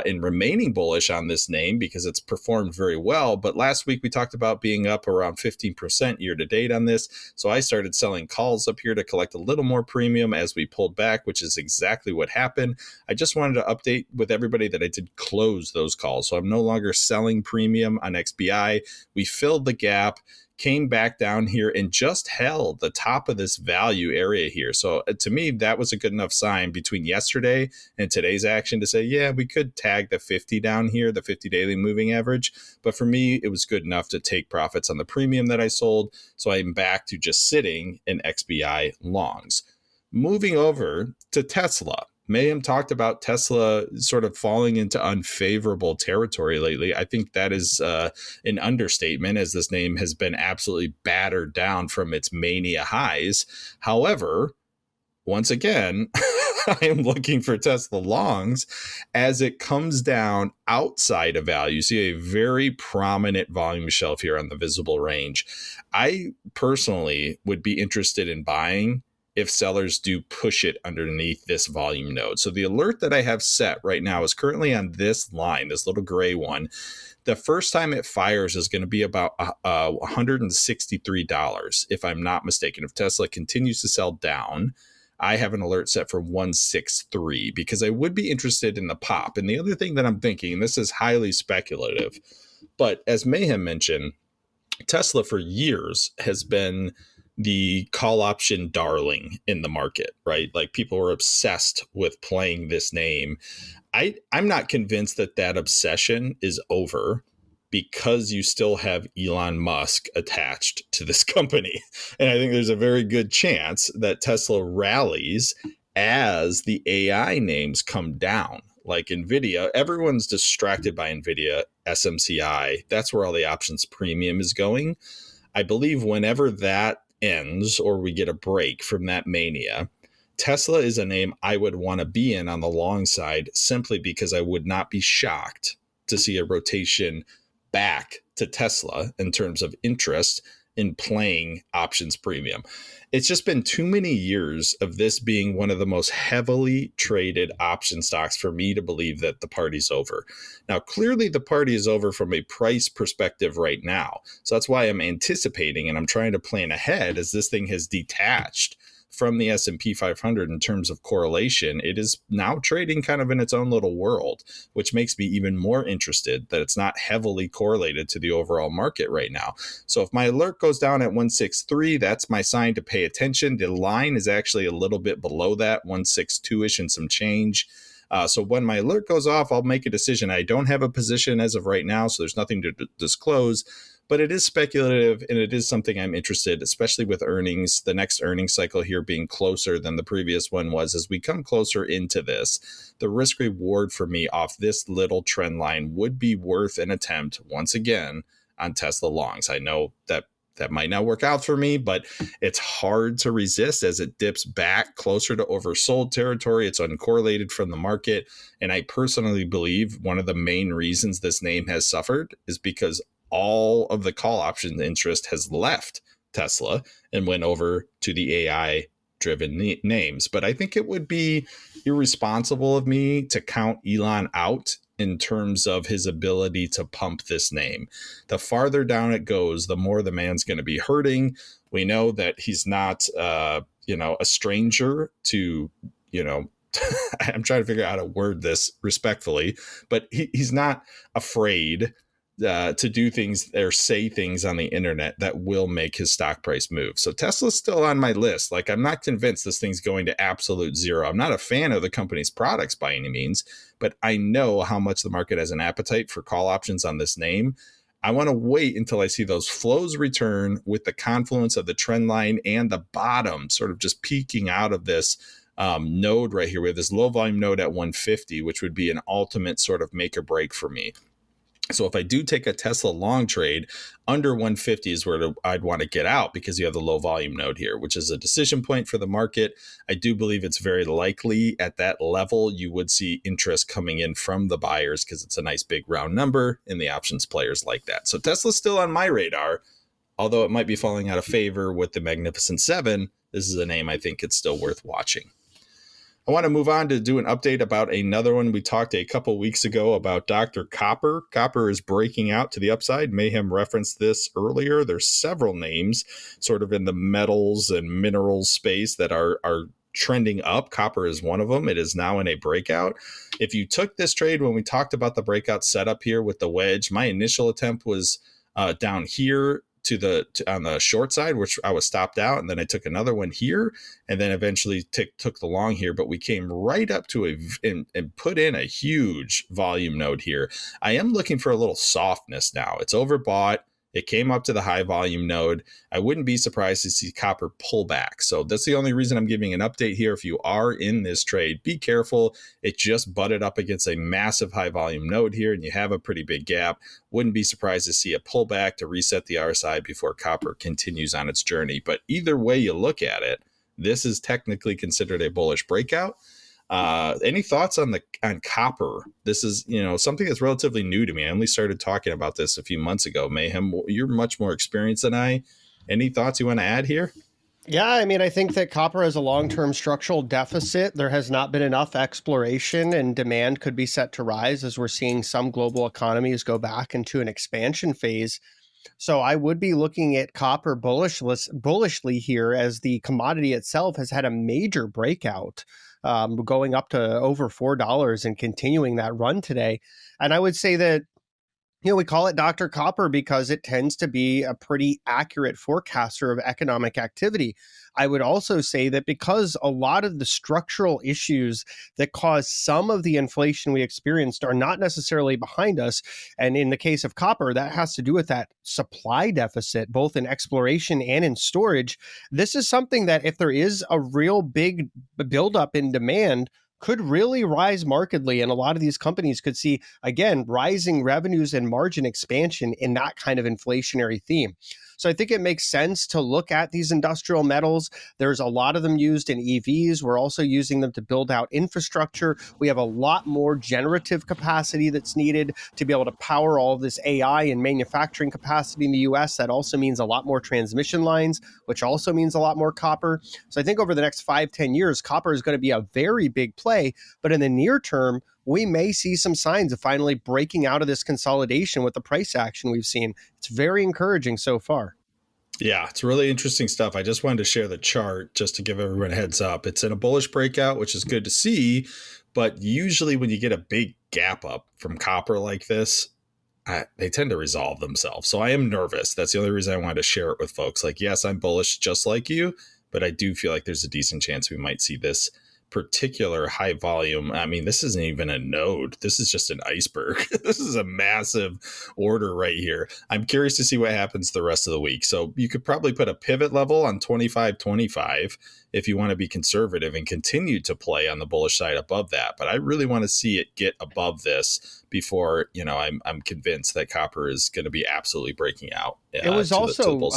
in remaining bullish on this name because it's performed very well. But last week we talked about being up around 15% year to date on this. So I started selling calls up here to collect a little more premium as we pulled back, which is exactly what happened. I just wanted to update with everybody that I did close those calls. So I'm no longer selling premium on XBI. We filled the gap, came back down here and just held the top of this value area here. So to me, that was a good enough sign between yesterday and today's action to say, yeah, we could tag the 50 down here, the 50 daily moving average. But for me, it was good enough to take profits on the premium that I sold. So I'm back to just sitting in XBI longs. Moving over to Tesla. Mayhem talked about Tesla sort of falling into unfavorable territory lately. I think that is an understatement, as this name has been absolutely battered down from its mania highs. However, once again, I am looking for Tesla longs as it comes down outside of value. You see a very prominent volume shelf here on the visible range. I personally would be interested in buying if sellers do push it underneath this volume node. So the alert that I have set right now is currently on this line, this little gray one. The first time it fires is going to be about $163, if I'm not mistaken. If Tesla continues to sell down, I have an alert set for 163 because I would be interested in the pop. And the other thing that I'm thinking, and this is highly speculative, but as Mayhem mentioned, Tesla for years has been the call option darling in the market, right? Like people were obsessed with playing this name. I'm not convinced that that obsession is over because you still have Elon Musk attached to this company. And I think there's a very good chance that Tesla rallies as the AI names come down. Like Nvidia, everyone's distracted by Nvidia, SMCI. That's where all the options premium is going. I believe whenever that ends or we get a break from that mania, Tesla is a name I would want to be in on the long side simply because I would not be shocked to see a rotation back to Tesla in terms of interest in playing options premium. It's just been too many years of this being one of the most heavily traded option stocks for me to believe that the party's over. Now, clearly the party is over from a price perspective right now. So that's why I'm anticipating and I'm trying to plan ahead as this thing has detached from the S&P 500 in terms of correlation. It is now trading kind of in its own little world, which makes me even more interested that it's not heavily correlated to the overall market right now. So if my alert goes down at 163, that's my sign to pay attention. The line is actually a little bit below that, 162-ish and some change. So when my alert goes off, I'll make a decision. I don't have a position as of right now, so there's nothing to disclose. But it is speculative, and it is something I'm interested, especially with earnings, the next earnings cycle here being closer than the previous one was. As we come closer into this, the risk reward for me off this little trend line would be worth an attempt once again on Tesla longs. I know that might not work out for me, but it's hard to resist as it dips back closer to oversold territory. It's uncorrelated from the market. And I personally believe one of the main reasons this name has suffered is because all of the call option interest has left Tesla and went over to the AI driven names. But I think it would be irresponsible of me to count Elon out in terms of his ability to pump this name. The farther down it goes, the more the man's going to be hurting. We know that he's not, a stranger to, I'm trying to figure out how to word this respectfully, but he's not afraid to do things or say things on the internet that will make his stock price move. So Tesla's still on my list. Like, I'm not convinced this thing's going to absolute zero. I'm not a fan of the company's products by any means, but I know how much the market has an appetite for call options on this name. I want to wait until I see those flows return with the confluence of the trend line and the bottom sort of just peeking out of this node right here. We have this low volume node at 150, which would be an ultimate sort of make or break for me. So if I do take a Tesla long trade, under 150 is where I'd want to get out because you have the low volume node here, which is a decision point for the market. I do believe it's very likely at that level you would see interest coming in from the buyers because it's a nice big round number and the options players like that. So Tesla's still on my radar, although it might be falling out of favor with the Magnificent Seven. This is a name I think it's still worth watching. I want to move on to do an update about another one. We talked a couple weeks ago about Dr. Copper. Copper is breaking out to the upside. Mayhem referenced this earlier. There's several names sort of in the metals and minerals space that are trending up. Copper is one of them. It is now in a breakout. If you took this trade when we talked about the breakout setup here with the wedge, my initial attempt was down here on the short side, which I was stopped out, and then I took another one here, and then eventually took the long here. But we came right up to and put in a huge volume node here. I am looking for a little softness now. It's overbought. It came up to the high volume node. I wouldn't be surprised to see copper pull back. So that's the only reason I'm giving an update here. If you are in this trade, be careful. It just butted up against a massive high volume node here, and you have a pretty big gap. Wouldn't be surprised to see a pullback to reset the RSI before copper continues on its journey. But either way you look at it, this is technically considered a bullish breakout. Any thoughts on copper? This is, something that's relatively new to me. I only started talking about this a few months ago. Mayhem, you're much more experienced than I. Any thoughts you want to add here? Yeah, I mean, I think that copper has a long-term structural deficit. There has not been enough exploration, and demand could be set to rise as we're seeing some global economies go back into an expansion phase. So I would be looking at copper bullishly here, as the commodity itself has had a major breakout, going up to over $4 and continuing that run today. And I would say that We call it Dr. Copper because it tends to be a pretty accurate forecaster of economic activity. I would also say that because a lot of the structural issues that cause some of the inflation we experienced are not necessarily behind us. And in the case of copper, that has to do with that supply deficit, both in exploration and in storage. This is something that if there is a real big buildup in demand, could really rise markedly. And a lot of these companies could see, again, rising revenues and margin expansion in that kind of inflationary theme. So I think it makes sense to look at these industrial metals. There's a lot of them used in EVs. We're also using them to build out infrastructure. We have a lot more generative capacity that's needed to be able to power all of this AI and manufacturing capacity in the US. That also means a lot more transmission lines, which also means a lot more copper. So I think over the next 5-10 years, copper is going to be a very big play. But in the near term, we may see some signs of finally breaking out of this consolidation with the price action we've seen. It's very encouraging so far. Yeah, it's really interesting stuff. I just wanted to share the chart just to give everyone a heads up. It's in a bullish breakout, which is good to see. But usually when you get a big gap up from copper like this, they tend to resolve themselves. So I am nervous. That's the only reason I wanted to share it with folks. Like, yes, I'm bullish just like you, but I do feel like there's a decent chance we might see this particular high volume. I mean, this isn't even a node. This is just an iceberg. This is a massive order right here. I'm curious to see what happens the rest of the week. So you could probably put a pivot level on 25.25 if you want to be conservative and continue to play on the bullish side above that. But I really want to see it get above this before, I'm convinced that copper is going to be absolutely breaking out. It was also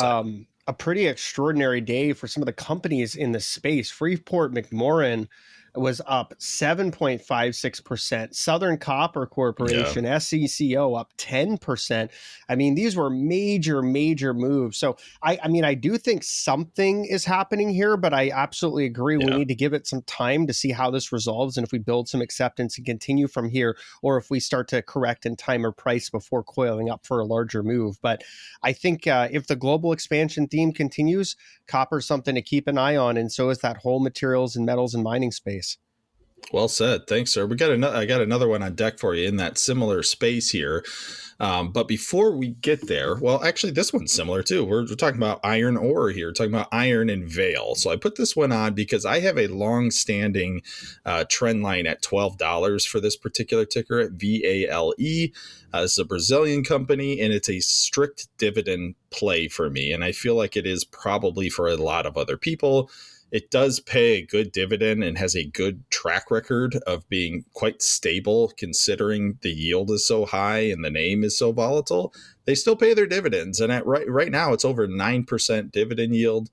a pretty extraordinary day for some of the companies in the space. Freeport McMoran was up 7.56%. Southern Copper Corporation, SECO, up 10%. I mean, these were major, major moves. So, I do think something is happening here, but I absolutely agree. We need to give it some time to see how this resolves and if we build some acceptance and continue from here, or if we start to correct in time or price before coiling up for a larger move. But I think if the global expansion theme continues, copper is something to keep an eye on, and so is that whole materials and metals and mining space. Well said. Thanks, sir. I got another one on deck for you in that similar space here. But before we get there, well, actually, this one's similar too. We're talking about iron ore here, talking about iron and Vale. So I put this one on because I have a long-standing trend line at $12 for this particular ticker at VALE. This is a Brazilian company, and it's a strict dividend play for me. And I feel like it is probably for a lot of other people. It does pay a good dividend and has a good track record of being quite stable considering the yield is so high and the name is so volatile. They still pay their dividends. And right now it's over 9% dividend yield.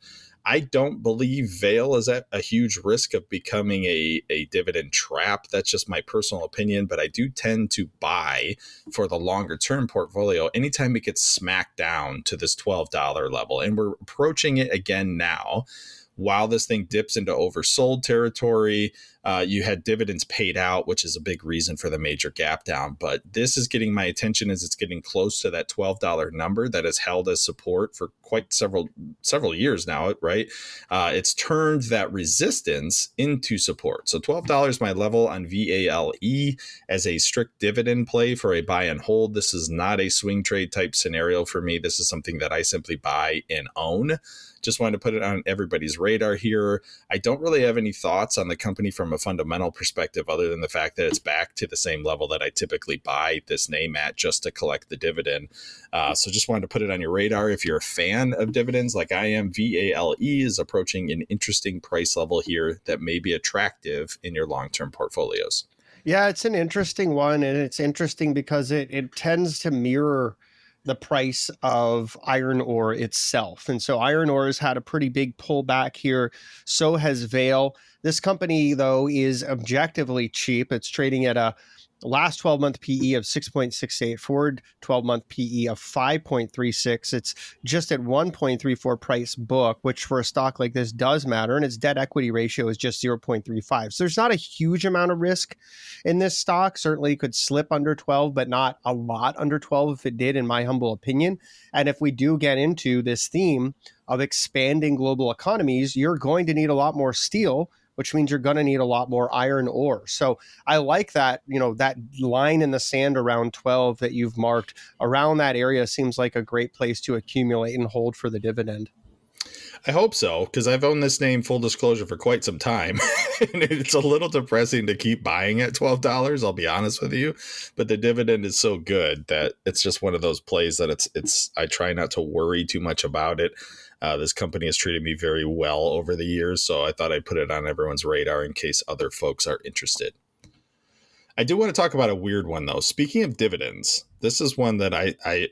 I don't believe Vale is at a huge risk of becoming a dividend trap. That's just my personal opinion, but I do tend to buy for the longer term portfolio anytime it gets smacked down to this $12 level. And we're approaching it again now. While this thing dips into oversold territory, you had dividends paid out, which is a big reason for the major gap down. But this is getting my attention as it's getting close to that $12 number that has held as support for quite several years now, right? It's turned that resistance into support. So $12 is my level on VALE as a strict dividend play for a buy and hold. This is not a swing trade type scenario for me. This is something that I simply buy and own. Just wanted to put it on everybody's radar here. I don't really have any thoughts on the company from a fundamental perspective other than the fact that it's back to the same level that I typically buy this name at just to collect the dividend. So just wanted to put it on your radar. If you're a fan of dividends like I am, VALE is approaching an interesting price level here that may be attractive in your long-term portfolios. Yeah, it's an interesting one, and it's interesting because it tends to mirror the price of iron ore itself. And so iron ore has had a pretty big pullback here. So has Vale. This company, though, is objectively cheap. It's trading at a last 12-month PE of 6.68, forward 12-month PE of 5.36. It's just at 1.34 price book, which for a stock like this does matter, and its debt equity ratio is just 0.35. So there's not a huge amount of risk in this stock. Certainly it could slip under 12, but not a lot under 12 if it did, in my humble opinion. And if we do get into this theme of expanding global economies, you're going to need a lot more steel, which means you're going to need a lot more iron ore. So I like that, that line in the sand around 12 that you've marked around that area seems like a great place to accumulate and hold for the dividend. I hope so, because I've owned this name, full disclosure, for quite some time. And it's a little depressing to keep buying at $12, I'll be honest with you. But the dividend is so good that it's just one of those plays that it's I try not to worry too much about it. This company has treated me very well over the years, so I thought I'd put it on everyone's radar in case other folks are interested. I do want to talk about a weird one, though. Speaking of dividends, this is one that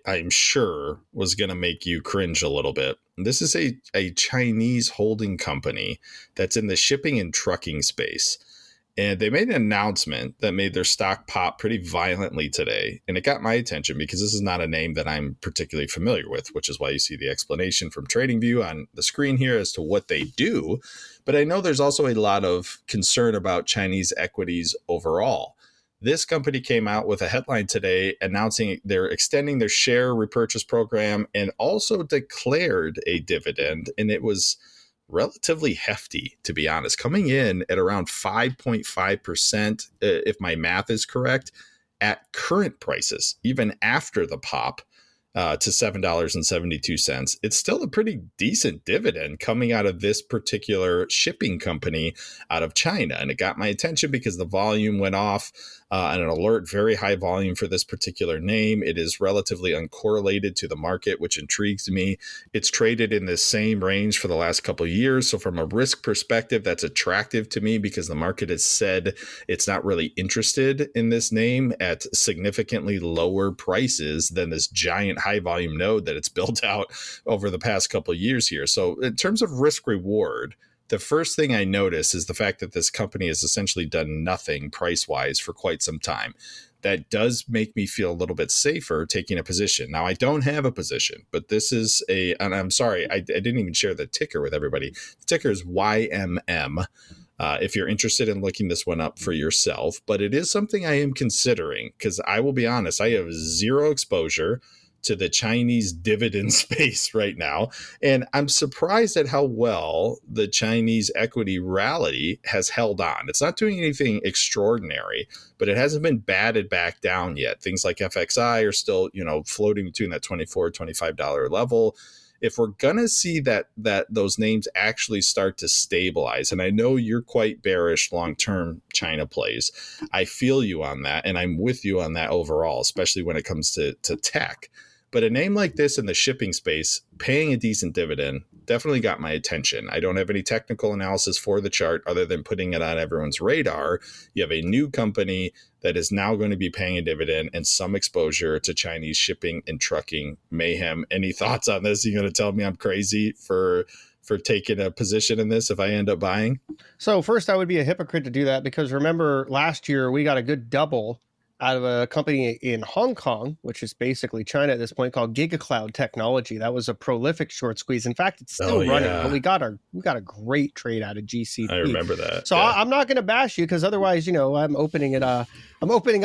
I'm sure was going to make you cringe a little bit. This is a Chinese holding company that's in the shipping and trucking space. And they made an announcement that made their stock pop pretty violently today. And it got my attention because this is not a name that I'm particularly familiar with, which is why you see the explanation from TradingView on the screen here as to what they do. But I know there's also a lot of concern about Chinese equities overall. This company came out with a headline today announcing they're extending their share repurchase program and also declared a dividend. And it was relatively hefty, to be honest, coming in at around 5.5%, if my math is correct, at current prices, even after the pop to $7.72. It's still a pretty decent dividend coming out of this particular shipping company out of China. And it got my attention because the volume went off on an alert, very high volume for this particular name. It is relatively uncorrelated to the market, which intrigues me. It's traded in the same range for the last couple of years. So from a risk perspective, that's attractive to me because the market has said it's not really interested in this name at significantly lower prices than this giant high volume node that it's built out over the past couple of years here. So in terms of risk reward, the first thing I notice is the fact that this company has essentially done nothing price wise for quite some time. That does make me feel a little bit safer taking a position. Now, I don't have a position, but this is and I'm sorry, I didn't even share the ticker with everybody. The ticker is YMM. If you're interested in looking this one up for yourself, but it is something I am considering because I will be honest, I have zero exposure to the Chinese dividend space right now. And I'm surprised at how well the Chinese equity rally has held on. It's not doing anything extraordinary, but it hasn't been batted back down yet. Things like FXI are still, floating between that $24, $25 level. If we're going to see that those names actually start to stabilize, and I know you're quite bearish long-term China plays, I feel you on that, and I'm with you on that overall, especially when it comes to tech. But a name like this in the shipping space, paying a decent dividend, definitely got my attention. I don't have any technical analysis for the chart other than putting it on everyone's radar. You have a new company that is now going to be paying a dividend and some exposure to Chinese shipping and trucking mayhem. Any thoughts on this? Are you going to tell me I'm crazy for taking a position in this if I end up buying? So first, I would be a hypocrite to do that because remember last year we got a good double out of a company in Hong Kong, which is basically China at this point, called GigaCloud Technology. That was a prolific short squeeze. In fact, it's still running, but we got a great trade out of GCP. I remember that. So I'm not going to bash you because otherwise, I'm opening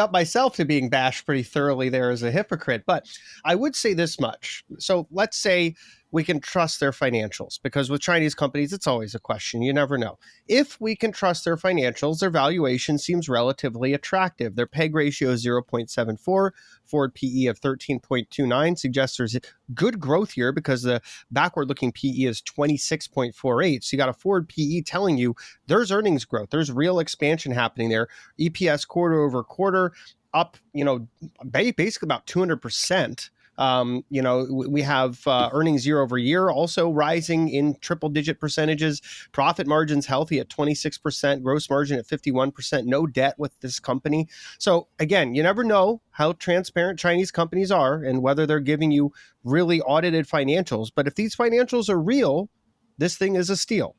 up myself to being bashed pretty thoroughly there as a hypocrite. But I would say this much. So let's say we can trust their financials, because with Chinese companies, it's always a question. You never know. If we can trust their financials, their valuation seems relatively attractive. Their PEG ratio is 0.74, forward PE of 13.29 suggests there's good growth here because the backward-looking PE is 26.48. So you got a forward PE telling you there's earnings growth. There's real expansion happening there. EPS quarter over quarter up, basically about 200%. We have earnings year over year also rising in triple digit percentages, profit margins healthy at 26%, gross margin at 51%, no debt with this company. So again, you never know how transparent Chinese companies are and whether they're giving you really audited financials. But if these financials are real, this thing is a steal.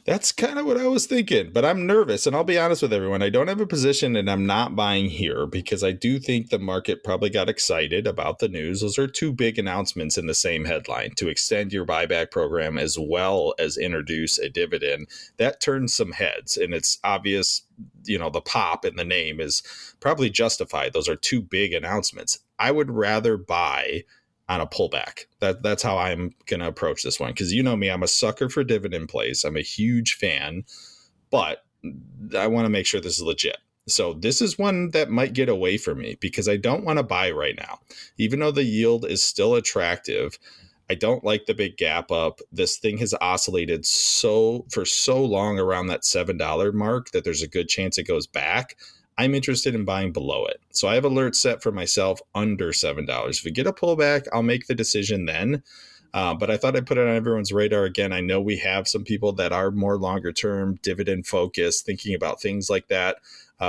That's kind of what I was thinking, but I'm nervous, and I'll be honest with everyone. I don't have a position, and I'm not buying here because I do think the market probably got excited about the news. Those are two big announcements in the same headline: to extend your buyback program as well as introduce a dividend. That turns some heads, and it's obvious, the pop in the name is probably justified. Those are two big announcements. I would rather buy on a pullback. That's how I'm going to approach this one. Because you know me, I'm a sucker for dividend plays. I'm a huge fan, but I want to make sure this is legit. So this is one that might get away from me because I don't want to buy right now. Even though the yield is still attractive, I don't like the big gap up. This thing has oscillated for so long around that $7 mark that there's a good chance it goes back. I'm interested in buying below it. So I have alerts set for myself under $7. If we get a pullback, I'll make the decision then. But I thought I'd put it on everyone's radar again. I know we have some people that are more longer term dividend focused, thinking about things like that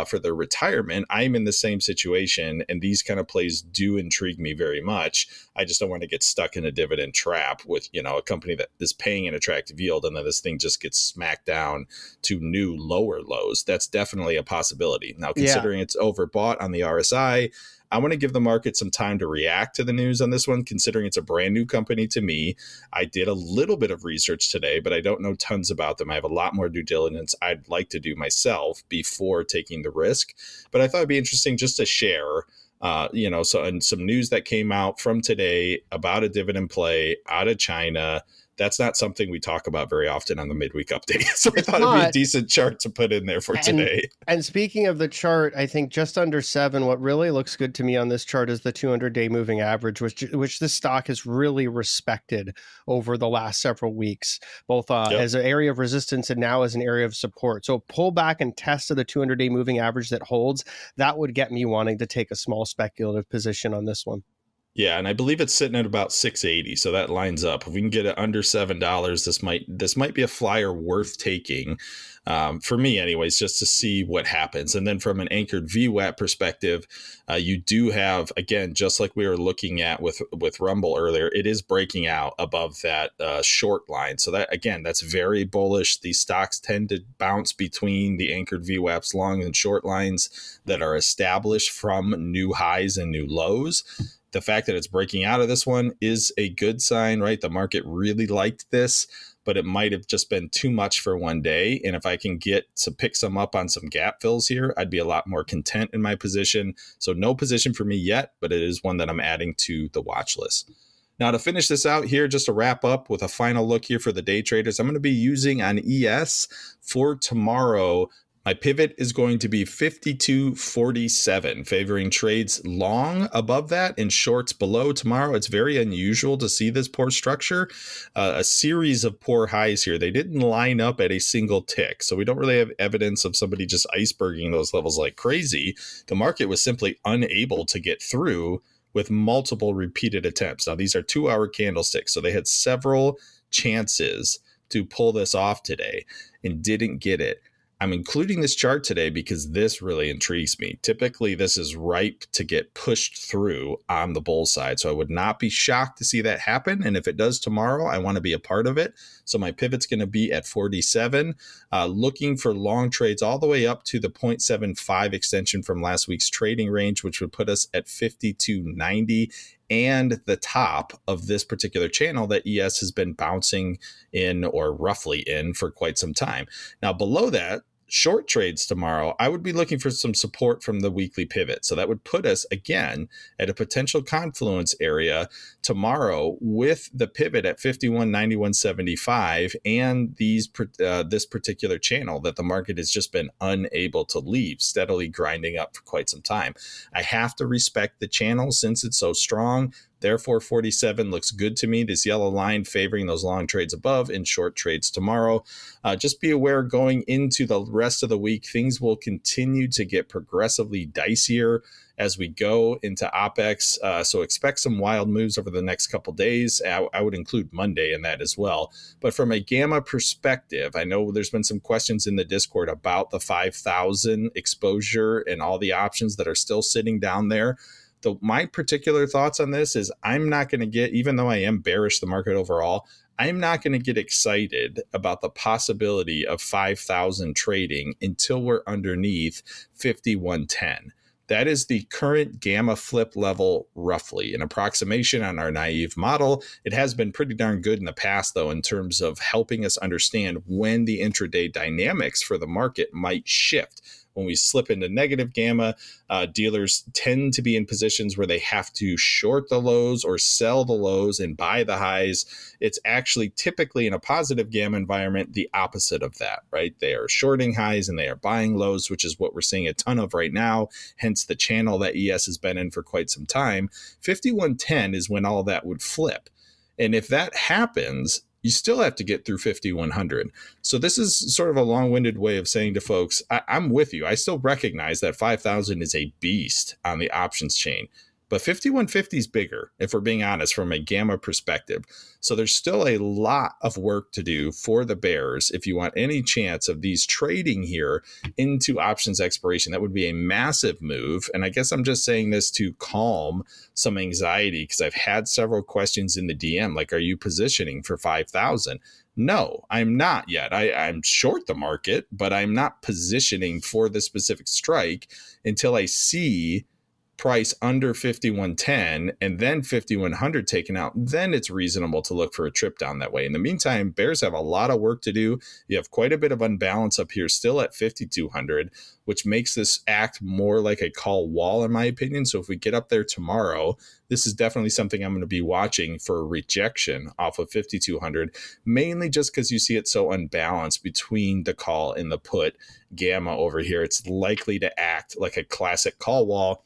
for their retirement. I'm in the same situation, and these kind of plays do intrigue me very much. I just don't want to get stuck in a dividend trap with, a company that is paying an attractive yield and then this thing just gets smacked down to new lower lows. That's definitely a possibility. Now, considering it's overbought on the RSI, I want to give the market some time to react to the news on this one, considering it's a brand new company to me. I did a little bit of research today, but I don't know tons about them. I have a lot more due diligence I'd like to do myself before taking the risk. But I thought it'd be interesting just to share, and some news that came out from today about a dividend play out of China. That's not something we talk about very often on the midweek update. So I thought it'd be a decent chart to put in there for today. And speaking of the chart, I think just under 7, what really looks good to me on this chart is the 200-day moving average, which this stock has really respected over the last several weeks, both as an area of resistance and now as an area of support. So pull back and test of the 200-day moving average that holds, that would get me wanting to take a small speculative position on this one. Yeah, and I believe it's sitting at about 680, so that lines up. If we can get it under $7, this might be a flyer worth taking, for me, anyways, just to see what happens. And then from an anchored VWAP perspective, you do have, again, just like we were looking at with Rumble earlier, it is breaking out above that short line. So that, again, that's very bullish. These stocks tend to bounce between the anchored VWAPs, long and short lines that are established from new highs and new lows. The fact that it's breaking out of this one is a good sign, right? The market really liked this, but it might have just been too much for one day. And if I can get to pick some up on some gap fills here, I'd be a lot more content in my position. So no position for me yet, but it is one that I'm adding to the watch list. Now, to finish this out here, just to wrap up with a final look here for the day traders, I'm going to be using on ES for tomorrow. My pivot is going to be 52.47, favoring trades long above that and shorts below tomorrow. It's very unusual to see this poor structure, a series of poor highs here. They didn't line up at a single tick, so we don't really have evidence of somebody just iceberging those levels like crazy. The market was simply unable to get through with multiple repeated attempts. Now, these are 2-hour candlesticks, so they had several chances to pull this off today and didn't get it. I'm including this chart today because this really intrigues me. Typically, this is ripe to get pushed through on the bull side. So I would not be shocked to see that happen. And if it does tomorrow, I want to be a part of it. So my pivot's going to be at 47, looking for long trades all the way up to the 0.75 extension from last week's trading range, which would put us at 52.90. And the top of this particular channel that ES has been bouncing in or roughly in for quite some time. Now, below that, short trades tomorrow, I would be looking for some support from the weekly pivot. So that would put us again at a potential confluence area tomorrow with the pivot at 51.9175 and this particular channel that the market has just been unable to leave, steadily grinding up for quite some time. I have to respect the channel since it's so strong. Therefore, 47 looks good to me. This yellow line favoring those long trades above and short trades tomorrow. Just be aware going into the rest of the week, things will continue to get progressively dicier as we go into OPEX. So expect some wild moves over the next couple days. I would include Monday in that as well. But from a gamma perspective, I know there's been some questions in the Discord about the 5,000 exposure and all the options that are still sitting down there. My particular thoughts on this is I'm not going to get, even though I am bearish the market overall, I'm not going to get excited about the possibility of 5,000 trading until we're underneath 5110. That is the current gamma flip level, roughly an approximation on our naive model. It has been pretty darn good in the past, though, in terms of helping us understand when the intraday dynamics for the market might shift. When we slip into negative gamma, dealers tend to be in positions where they have to short the lows or sell the lows and buy the highs. It's actually typically in a positive gamma environment the opposite of that, right? They are shorting highs and they are buying lows, which is what we're seeing a ton of right now, hence the channel that ES has been in for quite some time. 5110 is when all that would flip. And if that happens, you still have to get through 5100. So this is sort of a long-winded way of saying to folks, I'm with you. I still recognize that 5000 is a beast on the options chain, but 5150 is bigger, if we're being honest, from a gamma perspective. So there's still a lot of work to do for the bears if you want any chance of these trading here into options expiration. That would be a massive move. And I guess I'm just saying this to calm some anxiety, because I've had several questions in the DM, like, are you positioning for 5,000? No, I'm not yet. I'm short the market, but I'm not positioning for the specific strike until I see price under 5110 and then 5100 taken out. Then it's reasonable to look for a trip down that way. In the meantime, bears have a lot of work to do. You have quite a bit of unbalance up here still at 5200, which makes this act more like a call wall, in my opinion. So if we get up there tomorrow, this is definitely something I'm going to be watching for a rejection off of 5200, mainly just because you see it so unbalanced between the call and the put gamma over here. It's likely to act like a classic call wall.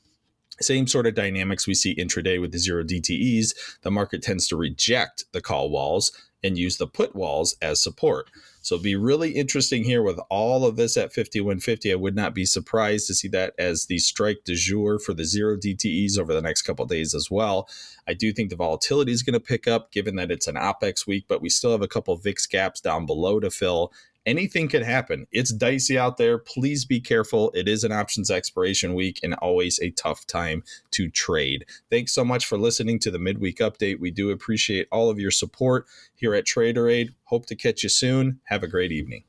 Same sort of dynamics we see intraday with the zero DTEs. The market tends to reject the call walls and use the put walls as support. So it'll be really interesting here with all of this at 5150. I would not be surprised to see that as the strike du jour for the zero DTEs over the next couple of days as well. I do think the volatility is going to pick up given that it's an OPEX week, but we still have a couple of VIX gaps down below to fill. Anything could happen. It's dicey out there. Please be careful. It is an options expiration week and always a tough time to trade. Thanks so much for listening to the midweek update. We do appreciate all of your support here at Traderade. Hope to catch you soon. Have a great evening.